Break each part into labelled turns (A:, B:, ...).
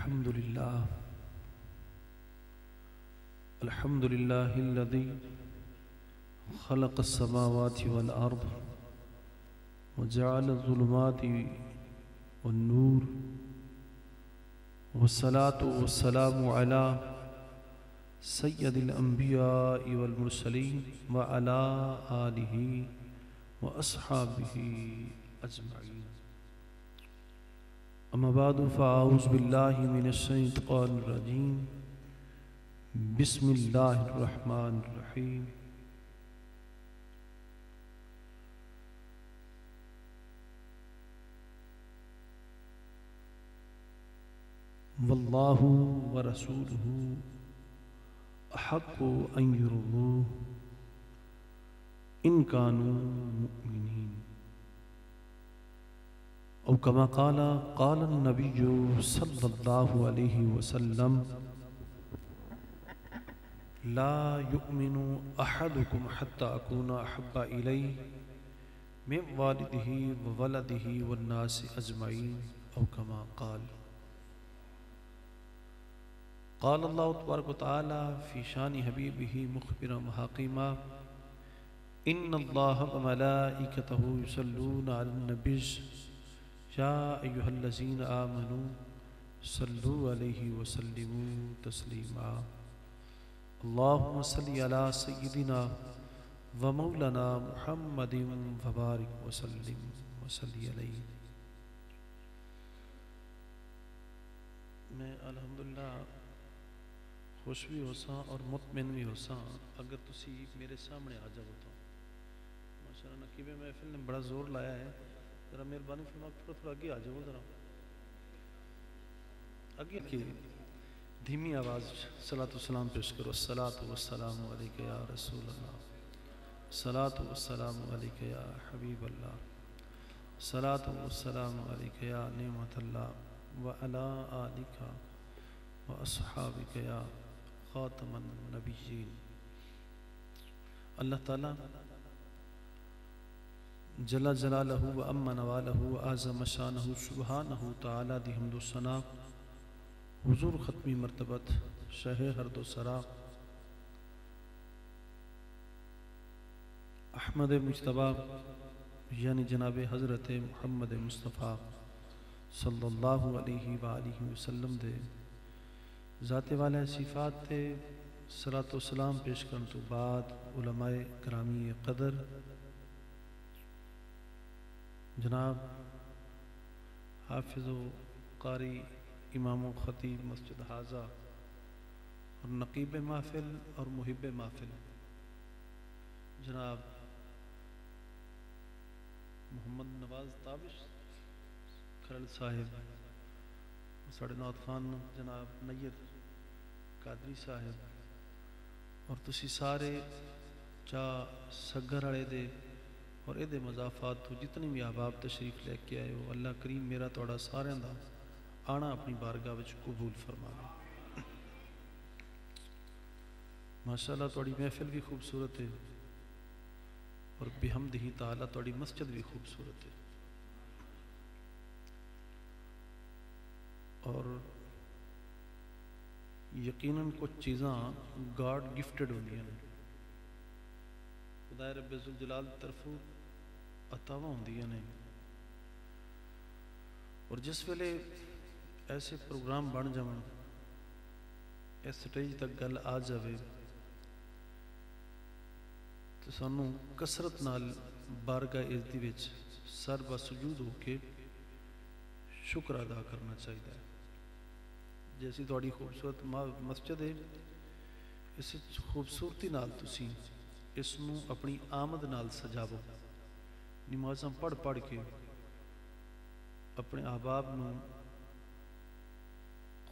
A: الحمد لله الذي خلق السماوات والأرض وجعل الظلمات والنور والصلاة والسلام على سيد الأنبياء والمرسلين وعلى آله وأصحابه أجمعين. أما بعد فأعوذ بالله من الشيطان الرجيم. بسم الله الرحمن الرحيم. والله ورسوله أحق أن يرضوه إن كانوا مؤمنين. أو كما قال النبي صلى الله عليه وسلم: لا يؤمن أحدكم حتى أكون أحب إليه من والده وولده والناس أجمعين. أو كما قال الله تبارك وتعالى في شان حبيبه مخبرا وحكيما: إن الله وملائكته يصلون على النبي يا أيها الذين آمنوا صلوا عليه وسلموا تسليما. اللهم صل على سيدنا ومولانا محمد وبارك وسلم وصلی علیہ. میں الحمدللہ خوش بھی ہو سا اور مطمئن بھی ہو سا اگر تسی میرے سامنے آ جاؤ تو ماشاءاللہ نقیب محفل نے بڑا زور لایا ہے. ذرا مہربانی فرما تھوڑا آگے آ جاؤ، ذرا آگے کی دھیمی آواز صلاۃ والسلام پیش کرو. الصلاۃ والسلام علیک یا رسول اللہ، الصلاۃ والسلام علیک یا حبیب اللہ، الصلاۃ والسلام علیک یا نعمت اللہ وعلی آلک واصحابک یا خاتم النبیین. اللہ تعالیٰ جل جلالہ و اما نوالہ و اعظم شانہ سبحانہ تعالیٰ دی حمد و ثنا حضور ختمی مرتبت شہ ہرد و سرا احمد مجتبیٰ یعنی جناب حضرت محمد مصطفیٰ صلی اللہ علیہ وآلہ وسلم دے ذات والے صفات تے صلاۃ و سلام پیش کرن تو بعد علماء کرامی قدر جناب حافظ و قاری امام و خطیب مسجد حاضہ اور نقیب محفل اور محب محفل جناب محمد نواز تابش کھرل صاحب، ساڑھے نوت خان جناب نیر قادری صاحب، اور تسی سارے چاہ سگر آڑے دے اور اے دے مضافات تو جتنی بھی احباب تشریف لے کے آئے ہو، اللہ کریم میرا توڑا سارے دا آنا اپنی بارگاہ وچ قبول فرمانا. ماشاءاللہ توڑی محفل بھی خوبصورت ہے اور بحمدہ تعالیٰ توڑی مسجد بھی خوبصورت ہے. اور یقیناً کچھ چیزاں گاڈ گفٹڈ ہوندی ہیں، خدا رب ذوالجلال طرفوں عطاواں ہوندی ہیں. اور جس ویلے ایسے پروگرام بن جاون، اس سٹیج تک گل آ جاوے تو سانوں کثرت نال بارگاہ عزتی وچ سر بسجود ہو کے شکر ادا کرنا چاہیے. جیسی تھوڑی خوبصورت مسجد ہے، اس خوبصورتی نال تسی اس نو اپنی آمد نال سجاو، نمازاں پڑھ کے اپنے احباب نو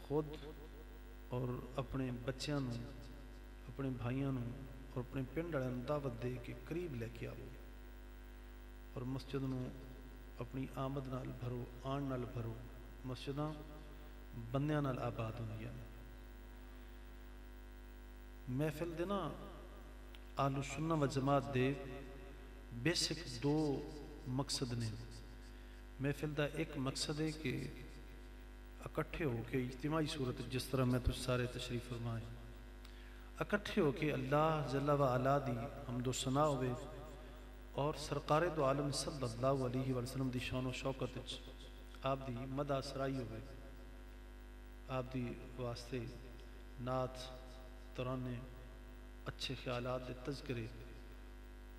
A: خود اور اپنے بچیاں نو، اپنے بھائیاں نو اور اپنے پنڈ والے نو دعوت دے کے قریب لے کے آو اور مسجد نو اپنی آمد نال بھرو، آن نال بھرو. مسجداں بندیاں نال آباد ہوندیاں. محفل دے نا اہل سنہ و جماعت دے بیسک دو مقصد نے. محفل دا ایک مقصد ہے کہ اکٹھے ہو کے اجتماعی صورت جس طرح میں تجھ سارے تشریف فرمائے اکٹھے ہو کے اللہ جل و علا دی حمد و ثنا ہوئے اور سرکار دو عالم صلی اللہ علیہ وسلم دی شان و شوکت آپ دی مدح سرائی ہوئے آپ دی واسطے نعت ترانے اچھے خیالات دے تذکرے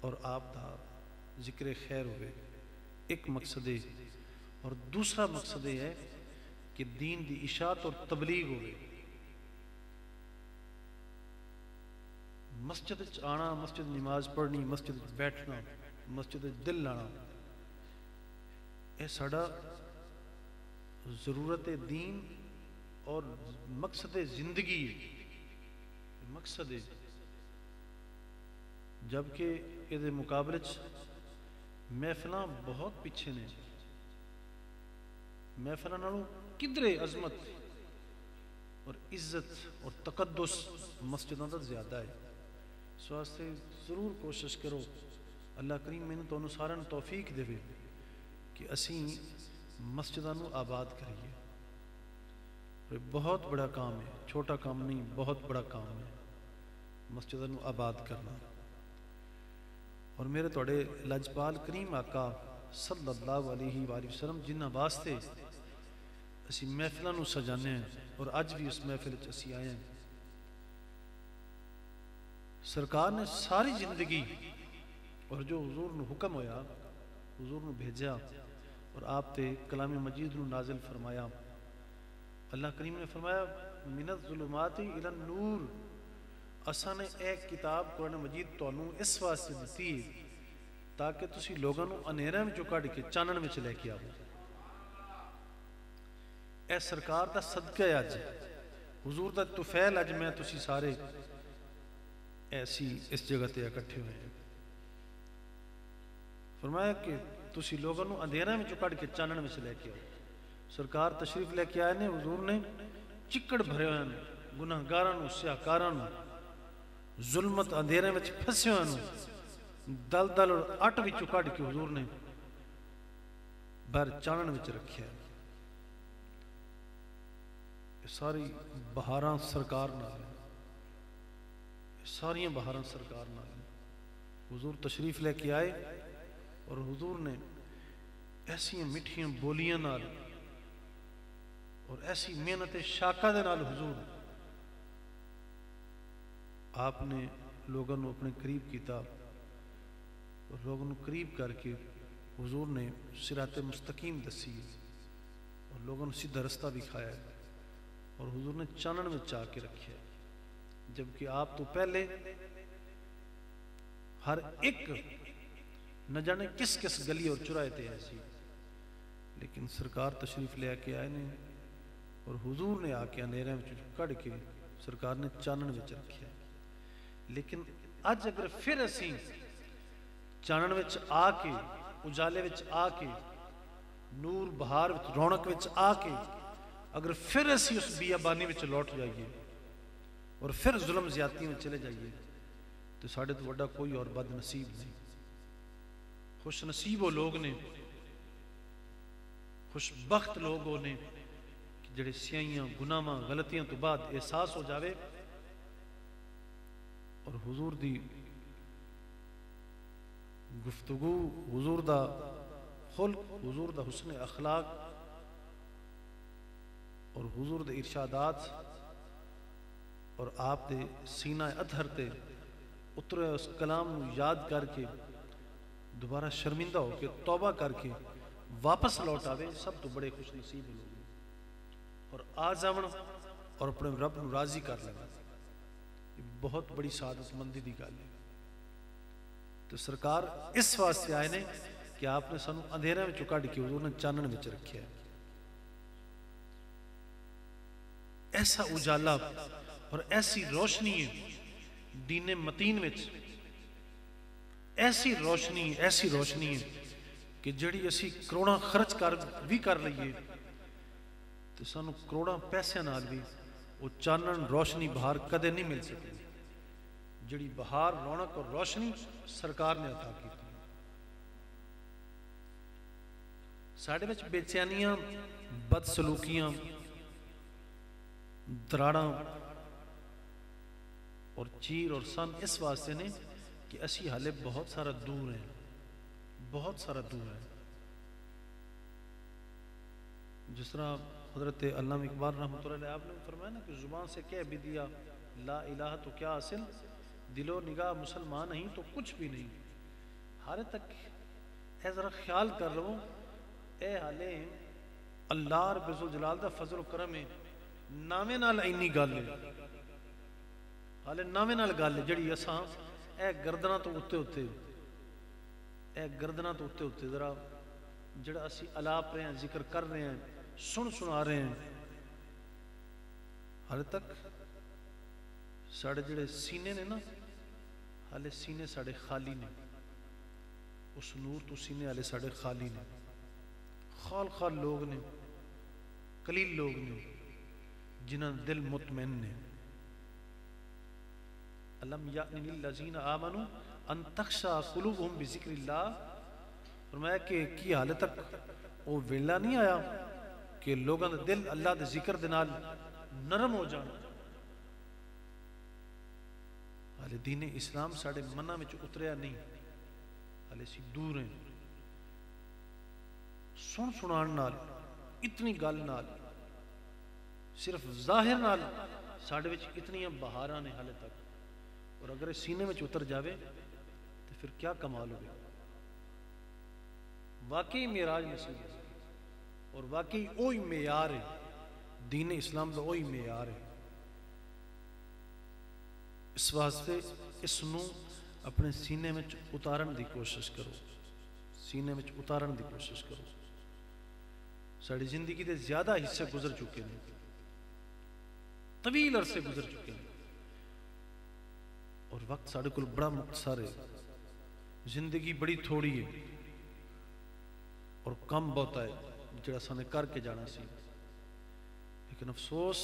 A: اور آپ دا ذکر خیر ہوئے ایک مقصد ہے اور دوسرا مقصد ہے کہ دین دی اشاعت اور تبلیغ ہوئے مسجد آنا مسجد نماز پڑھنی مسجد بیٹھنا مسجد دل لانا اے ساڑا ضرورت دین اور مقصد زندگی ہے مقصد ہے جبکہ یہ مقابلے محفلاں بہت پیچھے نے محفلاں نالوں کدرے عظمت اور عزت اور تقدس مسجدوں کا زیادہ ہے اس واسطے ضرور کوشش کرو اللہ کریم میں نے تو سارا توفیق دے کہ اسی مسجدوں آباد کریے بہت بڑا کام ہے چھوٹا کام نہیں بہت بڑا کام ہے مسجدوں آباد کرنا اور میرے توڑے لجپال کریم آقا صلی اللہ علیہ وآلہ وسلم جنہ واسطے اسی محفلوں سجانے ہیں اور اج بھی اس محفل اسی آئے ہیں سرکار نے ساری زندگی اور جو حضور نے حکم ہویا حضور نے بھیجا اور آپ تے کلام مجید نے نازل فرمایا اللہ کریم نے فرمایا من الظلمات الی النور اساں نے ایک کتاب قرآن مجید تانوں اس واسطے دیتی تاکہ تسی لوگاں نوں انیرے وچوں کڈھ کے چانن وچ لے کے آؤ اے سرکار دا صدقہ ہے اج حضور دا طفیل اج میں تسی سارے ایسی اس جگہ تے اکٹھے ہوئے ہیں فرمایا کہ تسی لوگاں نوں اندھیرے وچوں کڈھ کے چانن وچ لے کے آؤ سرکار تشریف لے کے آئے نے حضور نے چکڑ بھرے ہوئے ہیں گناہگاراں نوں سیاہکاراں نوں ظلمت اندھیرے وچ پھسے ہوئے ہیں دلدل اور اٹ وچوں کڈھ کے حضور نے بھر چانن وچ رکھیا ہے ساری بہاراں سرکار نال ساریاں بہاراں سرکار نال حضور تشریف لے کے آئے اور حضور نے ایسی مٹھیاں بولیاں نال اور ایسی محنت شاکہ دے نال حضور آپ نے لوگوں نے اپنے قریب کیتا اور لوگوں نے قریب کر کے حضور نے صراط مستقیم دسی اور لوگوں نے سیدھا رستہ دکھایا اور حضور نے چانن میں چاہ کے رکھا جبکہ آپ تو پہلے ہر ایک نہ جانے کس کس گلی اور چرائے تھے ایسی لیکن سرکار تشریف لے کے آئے نے اور حضور نے آ کے اندھیرے میں کڑھ کے سرکار نے چانن وچ رکھا لیکن اج اگر پھر اسی چانن وچ آ کے اجالے وچ آ کے نور بہار وچ رونق وچ آ کے اگر پھر اسی اس بیابانی وچ لوٹ جائیے اور پھر ظلم زیادتی میں چلے جائیے تو ساڑھے تو وڈا کوئی اور بد نصیب نہیں خوش نصیب وہ لوگ نے خوش بخت لوگ نے جڑے سیائیاں گناہاں غلطیاں تو بعد احساس ہو جاوے اور حضور دی گفتگو حضور دا خلق حضور دا حسن اخلاق اور حضور دے ارشادات اور آپ دے سینہ ادھر تے اترے اس کلام یاد کر کے دوبارہ شرمندہ ہو کے توبہ کر کے واپس لوٹ آوے سب تو بڑے خوش نصیب لوگ اور آزمن اور اپنے رب نو راضی کر لگا بہت بڑی سعادت مندی دی گل ہے تو سرکار اس واسطے آئے نے کہ آپ نے سانو اندھیرے میں کڈھ کے حضور نے چانن وچ رکھیا ہے ایسا اجالا اور ایسی روشنی ہے دین متین وچ ایسی روشنی ہے کہ جڑی اسی کروڑاں خرچ بھی کر لئیے تو سانو کروڑاں پیسے نال بھی وہ چانن روشنی بہار کدے نہیں مل سکتی جڑی بہار رونق اور روشنی سرکار نے عطا کی تھی ساڑھے وچ بے چینیاں بدسلوکیاں دراڑاں اور چیر اور سن اس واسطے نے کہ اسی حالے بہت سارا دور ہیں، بہت سارا دور ہے. جس طرح حضرت علامہ اقبال رحمۃ اللہ علیہ آپ نے فرمایا نا کہ زبان سے کہہ بھی دیا لا الہ تو کیا حاصل، دل و نگاہ مسلمان نہیں تو کچھ بھی نہیں. حالے تک اے ذرا خیال کر لو، اے حالے اللہ رب الجلال دا فضل و کرم ہے، نامے نال اینی گل ہے، حالے نامے نال گل ہے جڑی اساں اے گردنا تو اتے اتے، اے گردنا تو اتے اتے ذرا جڑا اسی الاپ رہے ہیں، ذکر کر رہے ہیں، سنا رہے ہیں، حالے تک ساڑھے جڑے سینے نے نا، حالے سینے ساڑھے خالی نے، اس نور تو سینے حالے ساڑھے خالی نے، خال لوگ نے، قلیل لوگ نے جنہاں دل مطمئن نے. الم یأن للذین آمنوا ان تخشع قلوبہم بذکر اللہ، فرمایا کہ کی حالے تک وہ ویلا نہیں آیا کہ لوگاں دا دل اللہ دے ذکر دے نال نرم ہو جانا. حالے دین اسلام ساڑھے منہ میں اتریا نہیں، حالے سی دور ہیں. سنان نال اتنی گل نال صرف ظاہر نال ساڑھے وچ اتنی بہاراں نے حالے تک، اور اگر سینے میں اتر جاوے تو پھر کیا کمال ہو گیا. واقعی معراج نصیب ہے اور واقعی وہی معیار ہے، دین اسلام کا وہی معیار ہے. اس واسطے اس نو اپنے سینے میں اتارن دی کوشش کرو، سینے میں اتارن دی کوشش کرو. ساری زندگی دے زیادہ حصے گزر چکے ہیں، طویل عرصے گزر چکے ہیں، اور وقت سارے کل بڑا مختصر ہے، زندگی بڑی تھوڑی ہے اور کم بہت ہے جڑا سانے کر کے جانا سی. لیکن افسوس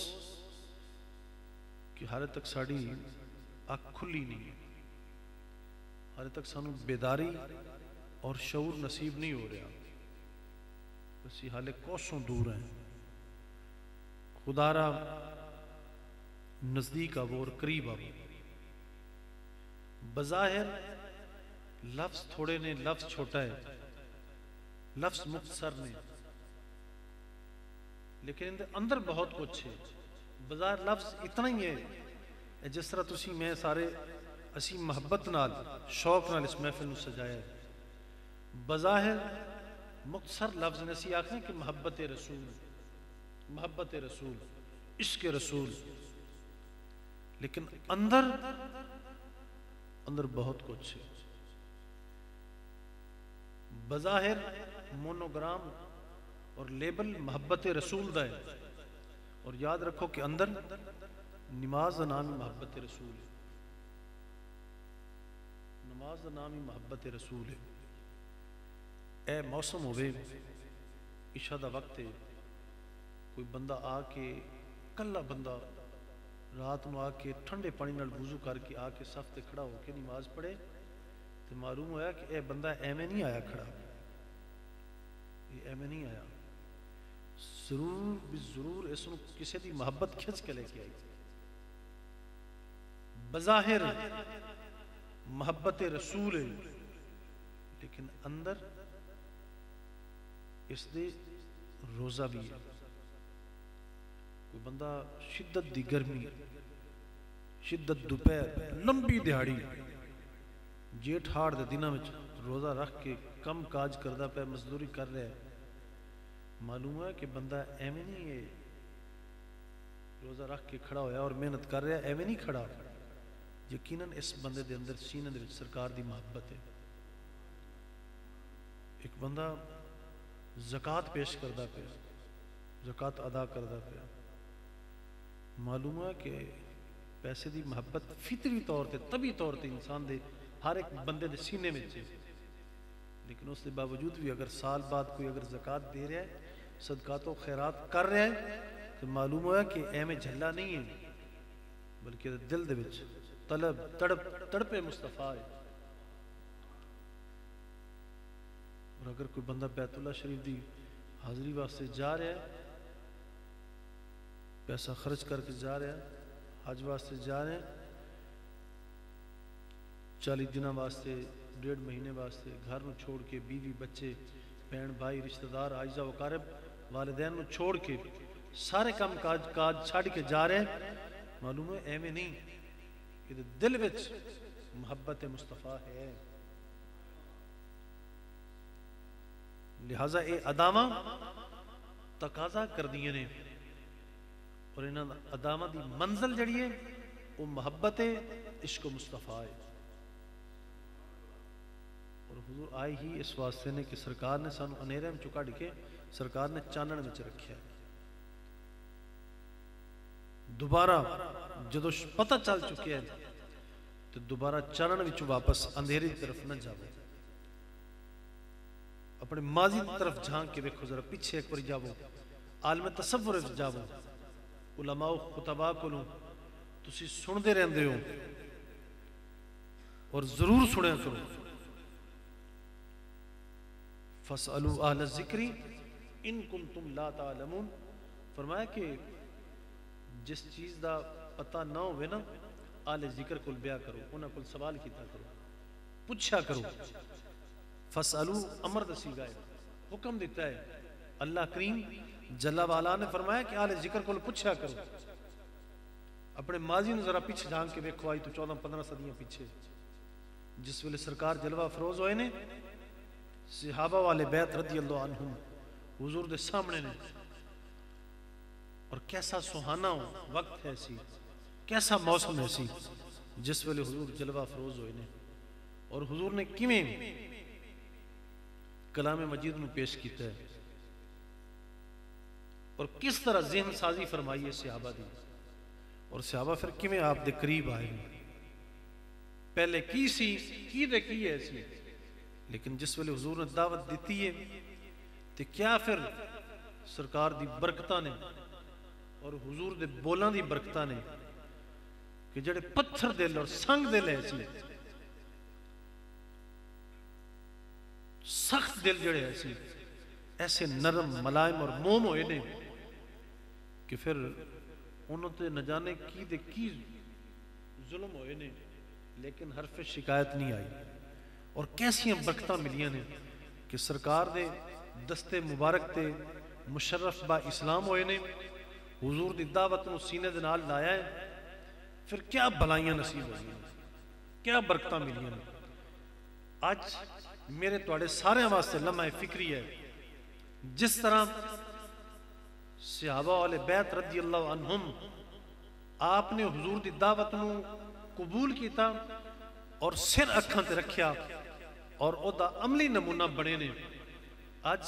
A: کہ حالے تک ساڑی آنکھ کھلی نہیں ہے، حالے تک سانو بیداری اور شعور نصیب نہیں ہو رہا. اسی حالے کوسوں دور ہیں. خدا را نزدیک آو اور قریب آو. بظاہر لفظ تھوڑے نے، لفظ چھوٹا ہے، لفظ مختصر نے، لیکن ان دے اندر بہت کچھ ہے. بظاہر لفظ اتنا ہی ہے جس طرح تسی میں سارے اسی محبت نال شوق نال اس محفل نو سجایا ہے. بظاہر مختصر لفظ نے اسی آخر کہ محبت رسول، محبت رسول، عشق رسول، لیکن اندر بہت کچھ ہے. بظاہر مونوگرام اور لیبل محبت رسول دا ہے، اور یاد رکھو کہ اندر نماز دا نام ہی محبت رسول ہے، نماز دا نام ہی محبت رسول ہے. اے موسم ہوئے، عشاء دا وقت ہے، کوئی بندہ آ کے کلا بندہ رات نو آ کے ٹھنڈے پانی نال وضو کر کے آ کے صف تے کھڑا ہو کے نماز پڑھے تو معلوم ہویا کہ اے بندہ ایویں نہیں آیا کھڑا، یہ ایویں نہیں آیا، ضرور اس نو کسی دی محبت کھچ کے لے کے آئی. بظاہر محبت رسول ہے، لیکن اندر اس دے روزہ بھی ہے. کوئی بندہ شدت دی گرمی، شدت دوپہر، لمبی دیہاڑی، جیٹھ ہاڑ دے دنوں میں روزہ رکھ کے کم کاج کردہ پہ مزدوری کر رہا ہے، معلوم ہے کہ بندہ ایویں نہیں ہے روزہ رکھ کے کھڑا ہویا اور محنت کر رہا ہے، ایویں نہیں کھڑا. یقیناً اس بندے دے اندر سینے دے سرکار دی محبت ہے. ایک بندہ زکوٰۃ پیش کردہ پہ، زکوٰۃ ادا کردہ پہ، معلوم ہے کہ پیسے دی محبت فطری طور تے طبی طور تے انسان دے ہر ایک بندے دے سینے میں ہے. لیکن اس کے باوجود بھی اگر سال بعد کوئی اگر زکوٰۃ دے رہا ہے، صدقات و خیرات کر رہا ہے، تو معلوم ہوا کہ ایویں جھلا نہیں ہے، بلکہ دل دے وچ طلب تڑپے مصطفیٰ ہے. اور اگر کوئی بندہ بیت اللہ شریف دی حاضری واسطے جا رہا ہے پیسہ خرچ کر کے جا رہے ہیں، حج واسطے جا رہے ہیں، 40 دنوں واسطے، 1.5 مہینے واسطے گھر نو چھوڑ کے، بیوی بچے بہن بھائی رشتہ دار عائزہ وقارب والدین نو چھوڑ کے سارے کام کاج چھاڑ کے جا رہے ہیں، معلوم ہے ایویں نہیں، یہ دل وچ محبت مصطفیٰ ہے۔ لہذا یہ اداواں تقاضا کر دیے نے، اور انہاں اداواں دی منزل جڑی ہے وہ محبت عشق و مصطفیٰ ہے۔ اور حضور آئے ہی اس واسطے نے کہ سرکار نے سانو انیرے میں چکا ڈکے، سرکار نے چانن میں رکھیا ہے۔ دوبارہ جدو پتہ چل چکے ہیں تو دوبارہ چانن وچ واپس اندھیری طرف نہ جاؤ، اپنے ماضی طرف جھانک کے دیکھو، ذرا پیچھے ایک بار جاؤ، عالم تصور جاؤ، علماء خطباء کو تسی سندے رہندے ہو اور ضرور سنیا کرو۔ فَاسْأَلُوا أَهْلَ الذِّكْرِ إِن كُنتُمْ لَا تَعْلَمُونَ، فرمایا کہ جس چیز دا پتہ نہ ہوئے نا، اہل ذکر کو بیان کرو، انہاں کو سوال کیتا کرو، پوچھا کرو۔ فَاسْأَلُوا امر دسی گئے، حکم دیتا ہے اللہ کریم جل والا نے، فرمایا کہ اہل ذکر کو پوچھا کرو۔ اپنے ماضی نے ذرا پیچھے جھانک کے دیکھو، آئی تو 14-15 صدیاں پیچھے، جس ویلے سرکار جلوہ افروز ہوئے نے، صحابہ والے بیت رضی اللہ عنہم حضور دے سامنے نے، اور کیسا سہانا وقت ہے سی، کیسا موسم ہے سی جس ویلے حضور جلوہ افروز ہوئے نے، اور حضور نے کیویں کلام مجید میں پیش کیتا ہے، اور کس طرح ذہن سازی فرمائی ہے صحابہ دی، اور صحابہ پھر کیویں آپ دے قریب آئے ہیں، پہلے کی سی کی دے کی ہے سی، لیکن جس ویلے حضور نے دعوت دیتی ہے تو کیا پھر سرکار دی برکتاں نے اور حضور دے بولاں دی برکتاں نے کہ جڑے پتھر دل اور سنگ دل ہے سی، سخت دل جڑے ہے سی، ایسے نرم ملائم اور موم ہوئے نے کہ پھر انہوں تے نہ جانے کی دے کی ظلم ہوئے نے، لیکن حرف شکایت نہیں آئی، اور کیسیاں برکتاں ملیاں نے کہ سرکار دے دستے مبارک تے مشرف با اسلام ہوئے نے، حضور دی دعوت نو سینے دے نال لایا ہے، پھر کیا بلائیاں نصیب ہوئی ہیں، کیا برکتاں ملیاں نے۔ آج میرے توڑے سارے واسطے لمحہ فکری ہے، جس طرح صحابہ والے بیت رضی اللہ عنہم آپ نے حضور دی دعوت نو قبول کیتا اور سر اکھاں تے رکھیا اور او دا عملی نمونہ بنے نے، آج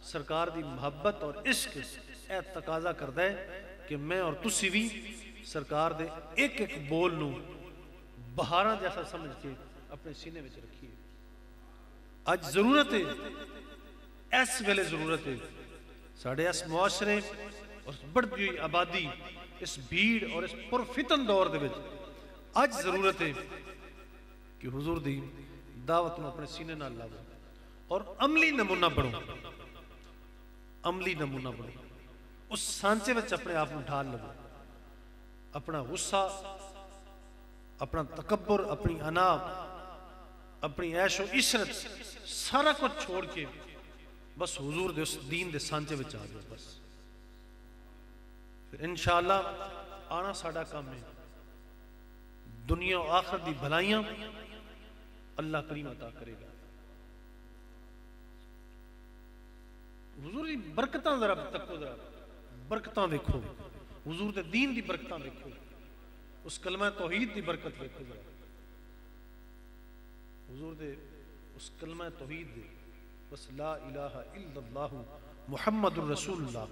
A: سرکار دی محبت اور عشق اے تقاضا کردہ ہے کہ میں اور تسی بھی سرکار دے ایک ایک بول نو بہاراں جیسا سمجھ کے اپنے سینے میں رکھیے۔ آج ضرورت ہے، ایس ویلے ضرورت ہے، ساڑھے اس معاشرے اور بڑھتی ہوئی آبادی، اس بھیڑ اور اس پرفتن دور دے وچ آج ضرورت ہے کہ حضور دی دعوت نو اپنے سینے نال لاؤ اور عملی نمونہ بڑھو، عملی نمونہ بڑھو، اس سانچے وچ اپنے آپ نو ڈھال لو، اپنا غصہ، اپنا تکبر، اپنی انا، اپنی عیش و عشرت سارا کچھ چھوڑ کے بس حضور دے اس دین دے سانچے وچ آ جاؤ، بس پھر انشاءاللہ آنا ساڑا کام ہے، دنیا و آخرت دی بھلائیاں اللہ کریم عطا کرے گا۔ حضور دی برکتاں ذرا تکو، ذرا برکتاں دیکھو، حضور دے دین دی برکتاں دیکھو، اس کلمہ توحید دی برکت دیکھو، ذرا حضور دے اس کلمہ توحید دے بس لا الہ الا اللہ محمد الرسول اللہ،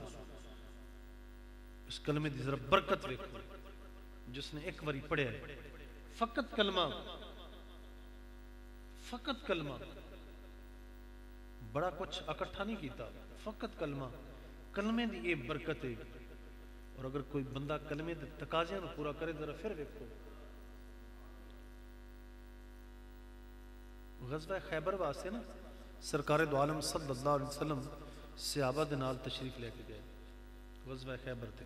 A: اس کلمہ دی ذرا برکت دیکھو، جس نے ایک باری پڑھے ہے، فقط کلمہ، فقط کلمہ، بڑا کچھ اکٹھا نہیں کیتا، فقط کلمہ، کلمے دی یہ برکت ہے، اور اگر کوئی بندہ کلمے دے تقاضیاں نو پورا کرے ذرا پھر دیکھو۔ غزوہ خیبر واسطے نا سرکار دو عالم صلی اللہ علیہ وسلم صحابہ دے نال تشریف لے کے گئے غزوہ خیبر تے،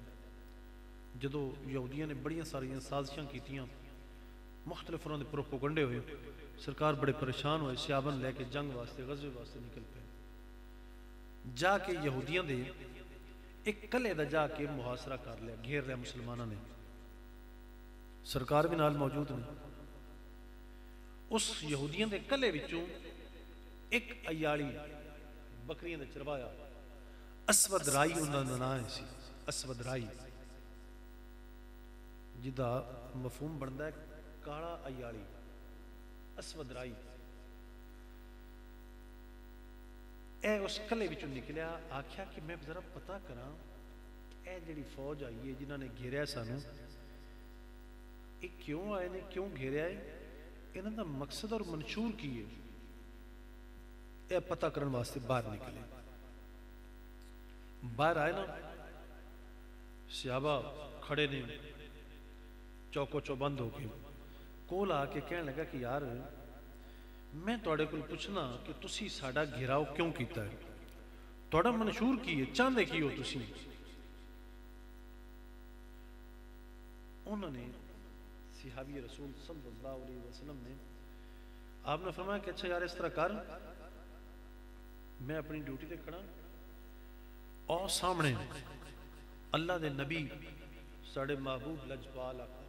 A: جدو یہودیاں نے بڑیاں ساریاں سازشاں کیتیاں، مختلف طرح کے پروپوگنڈے ہوئے، سرکار بڑے پریشان ہوئے، سیابن لے کے جنگ واسطے غزوے واسطے نکل پے، جا کے یہودیاں دے ایک قلعے دا جا کے محاصرہ کر لیا، گھیر لیا مسلمانوں نے، سرکار بھی نال موجود نہیں۔ اس یہودیاں دے قلعے وچوں ایک ایالی بکریاں دے چروایا، اسود رائی انہاں دا نام سی، اسود رائی، جدا مفہوم بنتا ہے کالا ایالی، اسود رائی۔ اے اس قلعے وچوں نکلیا، آکھیا کہ میں ذرا پتہ کراں اے جڑی فوج آئی ہے جنہاں نے گھیریا سانو، اے کیوں آئے نے، کیوں گھیریا ہے، انہاں دا مقصد اور منشور کی ہے، اے پتہ کرن واسطے باہر نکلے۔ باہر آئے نا، صحابہ کھڑے نے چوکو چوبند ہو کے، کول آ کے کہنے لگا کہ یار میں توڑے کل پوچھنا کہ تسی ساڑا گھیراؤ کیوں کیتا ہے، توڑا منشور کی ہے، چاندے کی ہو تسی؟ انہوں نے صحابی رسول صلی اللہ علیہ وسلم نے آپ نے فرمایا کہ اچھا یار اس طرح کر، میں اپنی ڈیوٹی تے کھڑا اور سامنے اللہ دے نبی ساڑے محبوب لجپال آقا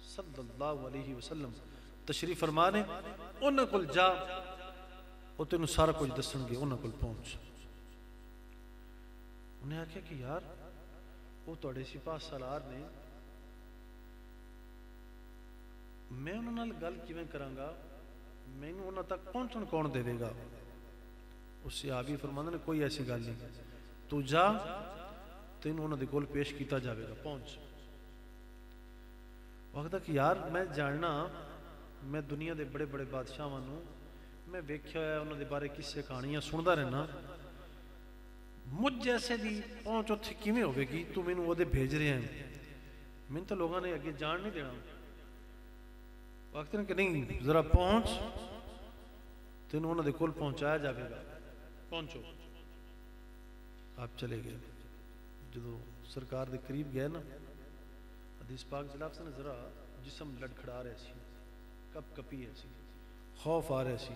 A: صلی اللہ علیہ وسلم تشریف فرمانے، انہاں کل جا، وہ تینوں سارا کچھ دسن گے، انہاں کل پہنچ۔ انہیں آکھیا کہ یار وہ توڑے سپاہ سالار نے، میں انہوں نے گل کیویں کرانگا، میں انہوں تک پہنچن کون دے گا؟ اس صحابی فرماندے نے کوئی ایسی گل نہیں، تو جا تینوں انہوں دے کول پیش کیتا جاوے گا، پہنچ۔ وقت کہ یار میں جاننا، میں دنیا دے بڑے بڑے بادشاہ وانوں میں ویکھیا ہے، انہوں دے بارے کسے کہانیاں سندا رہنا، مجھ جیسے دی پہنچ اتھے کیویں ہوے گی، تو مینوں وہ دے بھیج رہے ہیں، میں تو لوگوں نے اگے جان نہیں دینا۔ وقت نے کہ نہیں ذرا پہنچ، تینوں انہوں دے کول پہنچایا جاوے گا، پہنچو۔ آپ چلے گئے، جدو سرکار دے قریب گئے نا، حدیث پاک جلاب سے ذرا جسم لڑکھڑا رہے سی، کپ کپی ہے سی، خوف آ رہے سی،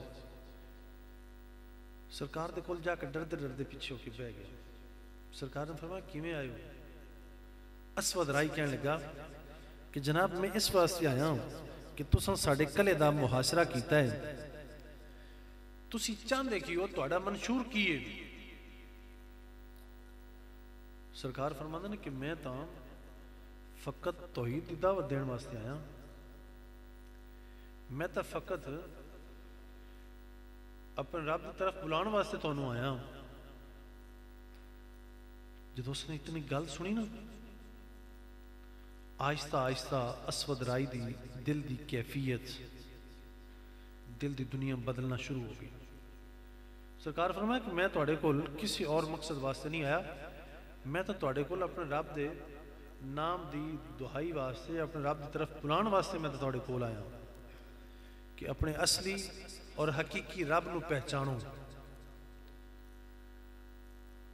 A: سرکار دے کول جا کے ڈردے ڈردے پیچھے ہو کے بہ گئے۔ سرکار نے فرمایا کیویں آئے ہو؟ اسود رائی کہنے لگا کہ جناب میں اس واسطے آیا ہوں کہ تساں ساڑے قلعے دا محاصرہ کیتا ہے، تسی چاندے کی ہو، تہاڈا منشور کی ہے؟ سرکار فرماندے نے کہ میں تاں فقط توحید دی دعوت دین واسطے آیا، میں تا فقط اپنے رب کی طرف بلان واسطے تو انہوں آیا۔ جب اس نے اتنی گل سنی نا، آہستہ آہستہ اسود رائی دی دل دی کیفیت، دل دی دنیا بدلنا شروع ہو گئی۔ سرکار فرمایا کہ میں توڑے کول کسی اور مقصد واسطے نہیں آیا، میں تو توڑے کول اپنے رب دے نام دی دہائی واسطے، اپنے رب دی طرف بلان واسطے میں تو توڑے کول آیا کہ اپنے اصلی اور حقیقی رب نو پہچانو۔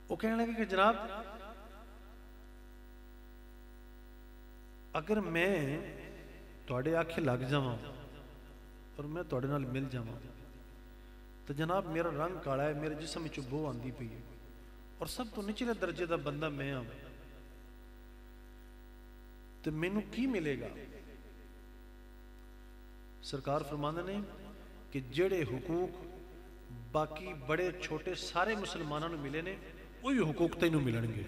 A: وہ کہنے لگے کہ جناب اگر میں توڑے آنکھیں لگ جاواں اور میں توڑے نال مل جاواں تو جناب میرا رنگ کالا ہے، میرے جسم وچوں بو آندی پئی ہے، اور سب تو نچلے درجے دا بندہ میں ہوں، تو مینوں کی ملے گا؟ سرکار فرماندے نے کہ جڑے حقوق باقی بڑے چھوٹے سارے مسلمانوں نے ملے نے، وہی حقوق تینوں ملن گے۔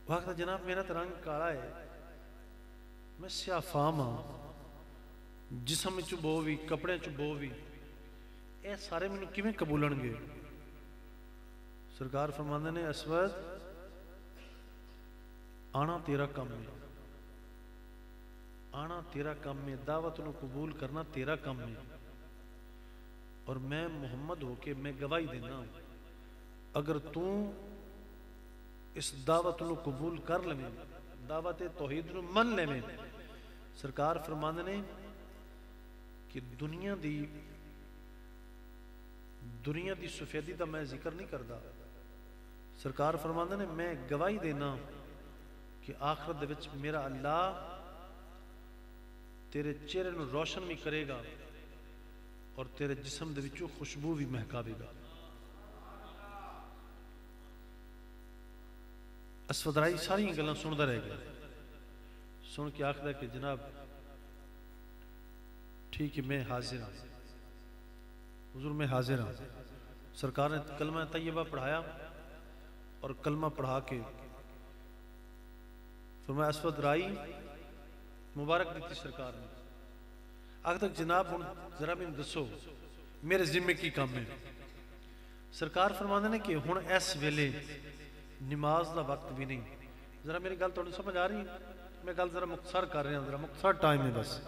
A: وقت جناب میرا تو رنگ کالا ہے، میں سیاہ فام ہاں، جسم چ بو بھی، کپڑے چ بو بھی، اے سارے مینوں کیویں قبولن گے؟ سرکار فرماندے نے اسود آنا تیرا کم ہے، آنا تیرا کم ہے، دعوت نو قبول کرنا تیرا کم ہے، اور میں محمد ہو کے میں گواہی دینا اگر تو اس دعوت نو قبول کر لیں، دعوت توحید نو من لیں، سرکار فرماندے نے کہ دنیا دی سفیدی دا میں ذکر نہیں کردا، سرکار فرماندے نے میں گواہی دینا کہ آخرت دے وچ میرا اللہ تیرے چہرے نو روشن بھی کرے گا اور تیرے جسم دے وچوں خوشبو بھی مہکاوے گا۔ اسود رائی ساری گلاں سندا رہ گیا، سن کے آخدا کہ جناب ٹھیک ہے میں حاضر ہوں، حضور میں حاضر ہوں۔ سرکار نے کلمہ طیبہ پڑھایا اور کلمہ پڑھا کے فرمایا اسود رائی مبارک دیتی سرکار نے۔ آخدا جناب ہن ذرا میں دسو میرے ذمے کی کام ہے؟ سرکار فرماندے نے کہ ہن اس ویلے نماز دا وقت بھی نہیں۔ ذرا میری گل تھوڑی سمجھ آ رہی ہے؟ میں گل ذرا مختصر کر رہا ہوں، ذرا مختصر ٹائم ہے بس۔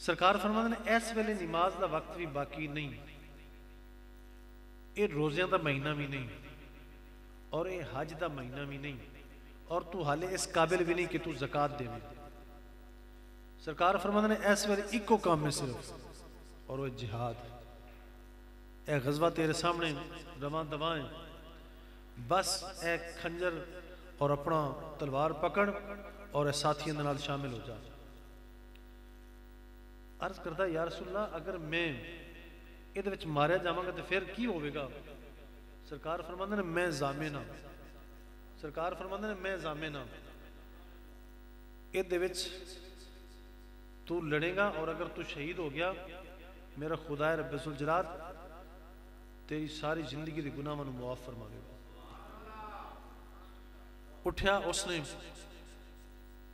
A: سرکار فرماندے نے اس ویلے نماز دا وقت بھی باقی نہیں، یہ روزیاں دا مہینہ بھی نہیں اور یہ حج دا مہینہ بھی نہیں، اور تو حالے اس قابل بھی نہیں کہ تو زکاة دے۔ سرکار فرماندے نے اس ویلے ایکو کام میں صرف، اور وہ جہاد۔ اے غزوہ تیرے سامنے رواں دواں ہے، بس اے کھنجر اور اپنا تلوار پکڑ اور اے ساتھیاں دے نال شامل ہو جا۔ عرض کرتا یا رسول اللہ اگر میں یہ وچ ماریا جاواں گا تو پھر کی ہوئے گا؟ سرکار فرماندے نے میں ضامن ہاں، سرکار فرماندے نے میں ضامن ہاں، یہ وچ تو لڑے گا اور اگر تو شہید ہو گیا میرا خدا رب ذوالجلال تیری ساری زندگی دے گناہاں نوں معاف فرماوے گا۔ اٹھیا اس نے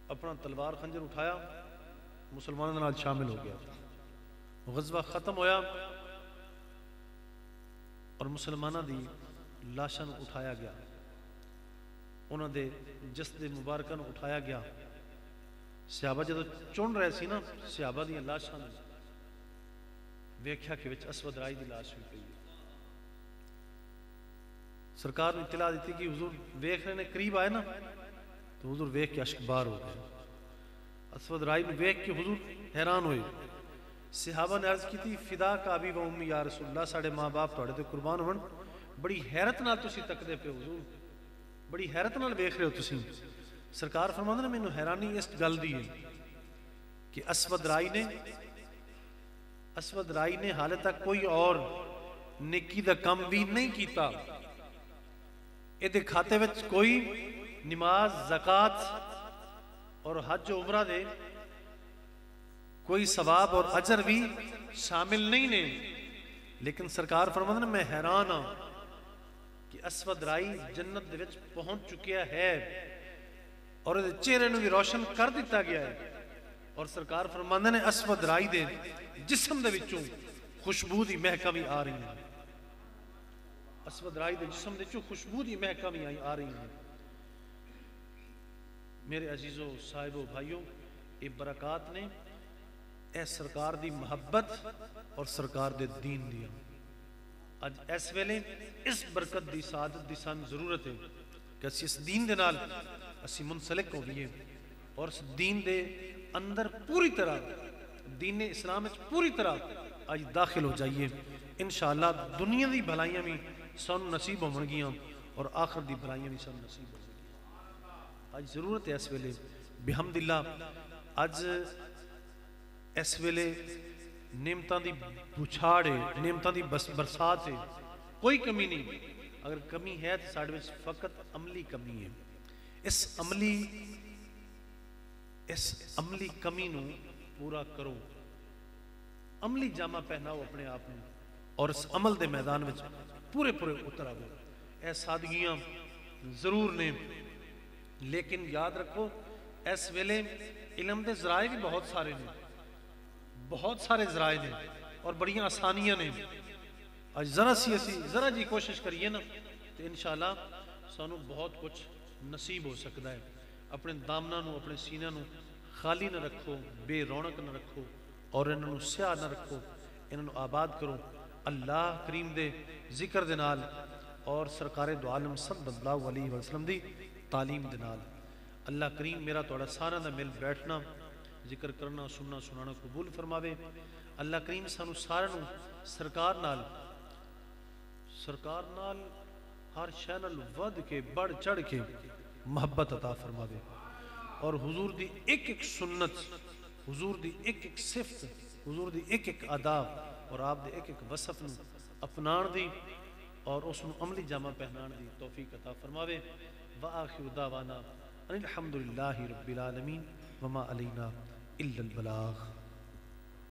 A: اپنا تلوار خنجر اٹھایا، مسلمانوں نال شامل ہو گیا۔ غزوہ ختم ہویا اور مسلمانوں دی لاشاں نوں اٹھایا گیا، انہاں دے جسد مبارکہ نوں اٹھایا گیا۔ صحابہ جدو چن رہے سی نا صحابہ دی لاشاں نوں ویکھیا کہ وچ اسود رائی دی لاش بھی پئی۔ سرکار نے اطلاع دیتی کہ حضور ویکھ رہے نے، قریب آئے نا تو حضور ویکھ کے اشک بار ہو گئے۔ اسود رائی نے ویکھ کے حضور حیران ہوئے۔ صحابہ نے عرض کی تھی فدا کا ابی و امی یا رسول اللہ، ساڑھے ماں باپ توڑے تے قربان ہون، بڑی حیرت نال تسی تکدے پہ حضور، بڑی حیرت نال ویکھ رہے ہو تسی۔ سرکار فرماندے نے مینوں حیرانی اس گل دی ہے کہ اسود رائی نے حالے تک کوئی اور نیکی دا کم بھی نہیں کیتا، یہ کھاتے وچ کوئی نماز زکات اور حج و عمرہ دے کوئی ثواب اور اجر بھی شامل نہیں نے، لیکن سرکار فرماندے نے میں حیران ہاں کہ اسود رائی جنت دے وچ پہنچ چکیا ہے اور چہرے نوں بھی روشن کر دیتا گیا ہے، اور سرکار فرماندے نے اسود رائی دے جسم دے وچوں خوشبو دی مہکاں بھی آ رہی ہیں، اسود رائی دے جسم دے وچوں خوشبو دی مہکاں بھی آ رہی ہیں۔ میرے عزیزو صاحبو بھائیو، یہ برکات نے اے سرکار دی محبت اور سرکار دے دین دیا۔ اج اس ویلے اس برکت دی سعادت دی سان ضرورت ہے کہ اسی اس دین دے نال اسی منسلک ہوئیے اور اس دین دے اندر پوری طرح دین اسلام وچ پوری طرح اج داخل ہو جائیے۔ انشاءاللہ دنیا دی بھلائیاں بھی سانو نصیب ہون گیاں اور آخر دی بھلائیاں بھی سانو نصیب ہون گیاں۔ اج ضرورت ہے اس ویلے بحمداللہ، اج اس ویلے نعمتاں دی بچھاڑ ہے، نعمتاں دی برسات ہے، کوئی کمی نہیں۔ اگر کمی ہے تو ساڈے وچ فقط عملی کمی ہے۔ اس عملی کمی نو پورا کرو، عملی جامہ پہناؤ اپنے آپ میں اور اس عمل دے میدان وچ پورے اتر آؤ۔ اے سادگیاں ضرور نے، لیکن یاد رکھو اس ویلے علم دے ذرائع بھی بہت سارے نے، بہت سارے ذرائع نے اور بڑیاں آسانیاں نے۔ آج ذرا جی کوشش کریے نا تو انشاءاللہ سانو بہت کچھ نصیب ہو سکتا ہے۔ اپنے دامنہ نو اپنے سینہ نو خالی نہ رکھو، بے رونق نہ رکھو اور انہوں نو سیاہ نہ رکھو، انہوں نو آباد کرو اللہ کریم دے ذکر دے نال اور سرکار دو عالم صلی اللہ علیہ وسلم دی تعلیم دے نال۔ اللہ کریم میرا توڑا سارا دا مل بیٹھنا، ذکر کرنا، سننا سنانا قبول فرماوے۔ اللہ کریم سانو سارا نو سرکار نال ہر شے نال ود کے بڑھ چڑھ کے محبت عطا فرماوے، اور حضور دی ایک ایک سنت، حضور دی ایک ایک صفت، حضور دی ایک ایک آداب اور آپ دے ایک ایک وصف نو اپنان دی اور اس نو عملی جامہ پہنان دی توفیق عطا فرماوے۔ وآخر دعوانا ان الحمدللہ رب العالمین وما علینا الا البلاغ۔